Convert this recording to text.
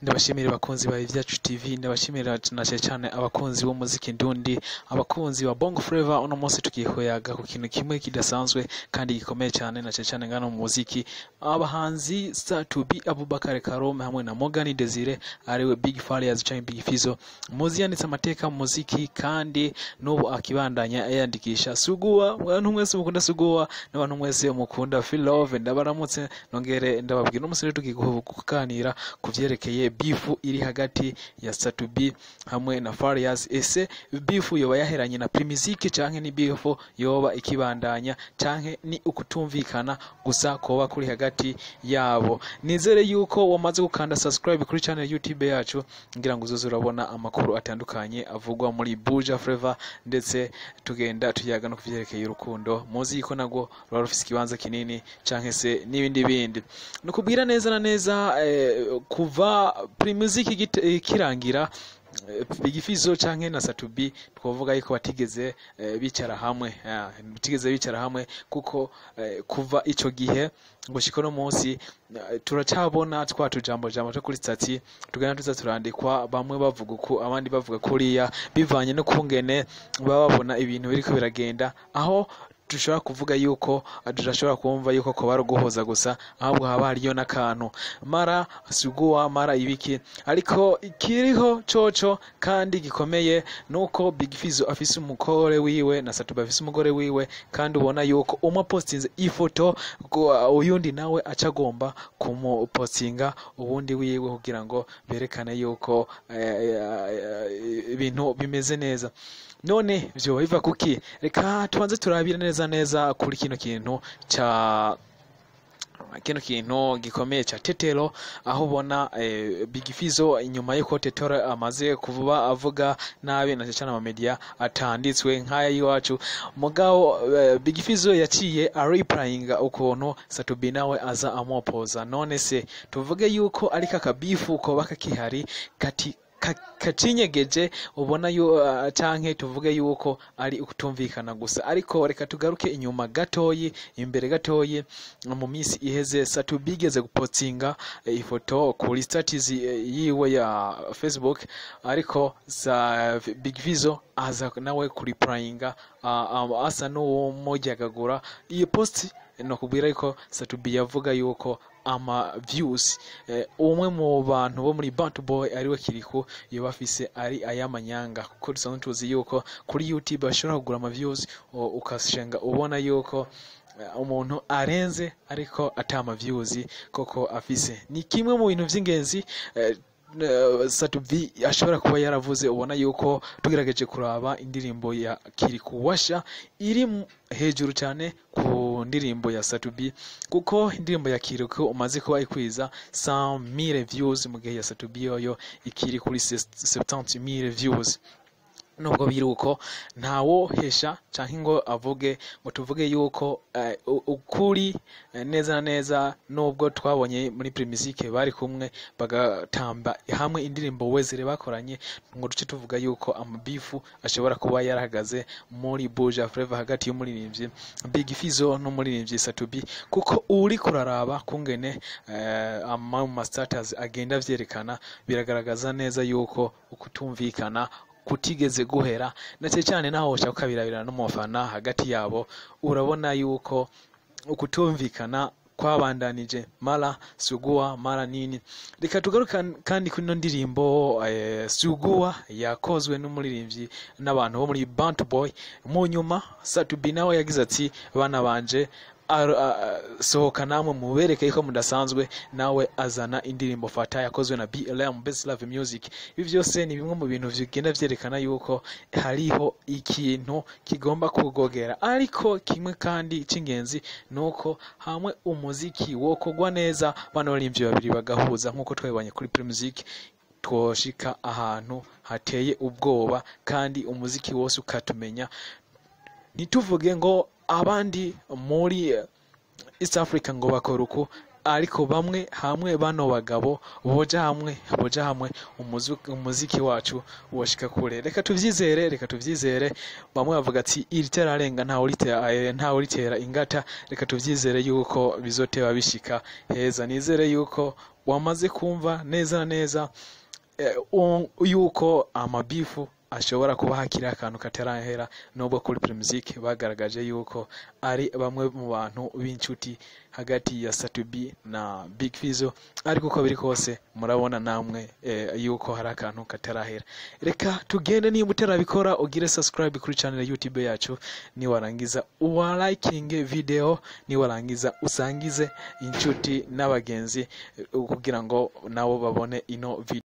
Ndabashimira abakunzi ba Ivyacu TV, ndabashimira cyane abakunzi b'umuziki ndundi, abakunzi ba Bongo Flava. Uno munsi tugiye kuyaga ku kintu kimwe kidasanzwe kandi gikomeye cyane na cyane ngano mu muziki. Abahanzi Satubi, Abubakar Karume hamwe na Morgan Desire ariwe Big Farious cyangwa Big Fizzo, muzi yanditse amateka mu muziki kandi n'ubu akibandanya yandikisha. Suguwa, abantu mwese mukunda Suguwa n'abantu mwese mukunda Feel Love, ndabaramutse nongere ndababwira umusore tugiye kuganira kuvyerekeye bifu iri hagati ya Satubi hamwe na Farious. Ese bifu yoba yaheranye na Primiziki canke ni bifu yoba ikibandanya canke ni ukutumvikana gusa koba kuri hagati yabo? Nizere yuko wamaze gukanda subscribe kuri channel YouTube yacu ngira ngo uzoze urabona amakuru atandukanye avugwa muri Buja Flava, ndetse tugenda tuyaga no kuvyerekeye urukundo. Muzi ko nago rufise ikibanza kinini canke se n'ibindi bindi. Nukubwira neza na neza kuva Primiziki kirangira Big Fizzo canke na Satubi twovuga yuko batigeze bicara hamwe, kuko kuva ico gihe gushika no munsi turacabona twatujambo cyo kuri stati tugana tuza turandikwa, bamwe bavuga uko abandi bavuga kuriya, bivanye no kungene baba babona ibintu biriko biragenda, aho dushobora kuvuga yuko turashobora kumva yuko ko bari guhoza gusa, ahubwo haba hariyo n'akantu mara Suguwa mara ibiki. Ariko ikiriho coco kandi gikomeye nuko Big Fizzo afise umugore wiwe na Satubi afise umugore wiwe, kandi ubona yuko postinze ifoto uyundi nawe acagomba kumupostinga ubundi wiwe kugira ngo berekane yuko ibintu bimeze neza. None vyo biva kuki? Reka tubanze turabira neza kuri kino kintu gikomeye cha Tetero, aho ubona Big Fizzo inyuma yuko Tetero amaze kuvuba avuga nabi na cyane ama media atanditswe nkaya yiwacu, mugabo Big Fizzo yaciye replyinga ukuntu Satubi nawe aza amopoza. None se tuvuge yuko ari kakabifu ko bakakihari kacinyegeje, ubona canke tuvuge yuko ari ukutumvikana gusa. Ariko reka tugaruke inyuma gatoyi, imbere gatoyi. Mu minsi iheze Satubi igeze gupostinga ifoto kuri status yiwe ya Facebook, ariko Big Fizzo aza nawe kuriplyinga asa n'uwomujyagagura iyo post. No kubwira yuko Satubi yavuga yuko ama views umwe mu bantu bo muri Bantu Boy ariwe Kiriku yabafise ari ayamanyanga, kuko dusanzwe tuzi yuko kuri YouTube bashobora kugura ama views ukashenga ubona yuko umuntu arenze ariko atama views koko afise. Ni kimwe mu bintu vy'ingenzi Satubi ashobora kuba yaravuze. Ubona yuko tugerageje kuraba indirimbo ya Kiriku Washa iri hejuru cyane ku ndirimbo ya Satubi, kuko indirimbo ya Kiriku umaze kuba ikwiza 100,000 views, mu gihe ya Satubi yoyo ikiri kuri 70,000 views. Nubwo biruko ntawo hesha canke ngo avuge ngo tuvuge yuko ukuri neza nubwo twabonye muri Primiziki bari kumwe bagatamba hamwe indirimbo wezere bakoranye, ngo duce tuvuga yuko amabifu ashobora kuba yarahagaze muri Buja Flava hagati y'umuririmbyi Big Fizzo n'umuririmbyi Satubi, kuko uri kuraraba kungene ama status agenda vyerekana biragaragaza neza yuko ukutumvikana kutigeze guhera, na cyane naho ushaka kabirabira n'umufana hagati yabo. Urabona yuko ukutumvikana kwabandanije mara Suguwa mara nini. Reka tugaruka kandi kuri no ndirimbo Suguwa yakozwe n'umuririmbyi n'abantu bo muri Bantu Boy. Mu nyuma Satubi nawe yagize ati bana banje sohoka namwe mubereke ko mudasanzwe, nawe azana indirimbo Fata yakozwe na BLM Best Love Music. Ibi byose ni bimwe mu bintu bigenda vyerekana yuko hariho ikintu kigomba kugogera. Ariko kimwe kandi c'ingenzi nuko hamwe umuziki wokogwa neza bana barimvye babiri bagahuza, nkuko twabibanye kuri Primiziki, twoshika ahantu hateye ubwoba kandi umuziki wose ukatumenya. Nituvuge ngo abandi muri East Africa ngo bakora uko, ariko bamwe hamwe bano bagabo boja hamwe umuziki wacu woshika kure. Reka tuvyizere. Bamwe bavuga ati iritera arenga nta uritera ingata. Reka tuvyizere yuko bizoteba bishika heza. Nizere yuko wamaze kumva neza na neza yuko amabifu ashobora kuba hakiri akantu katarahera, nubwo kuri Primusic bagaragaje yuko ari bamwe mu bantu b'inshuti hagati ya Satubi na Big Fizzo, ariko uko biri kose murabona namwe yuko hari akantu katarahera. Reka tugende, niba utarabikora ugire subscribe kuri channel ya YouTube yacu, ni warangiza liking video, ni warangiza usangize inshuti n'abagenzi kugira ngo nabo babone ino video.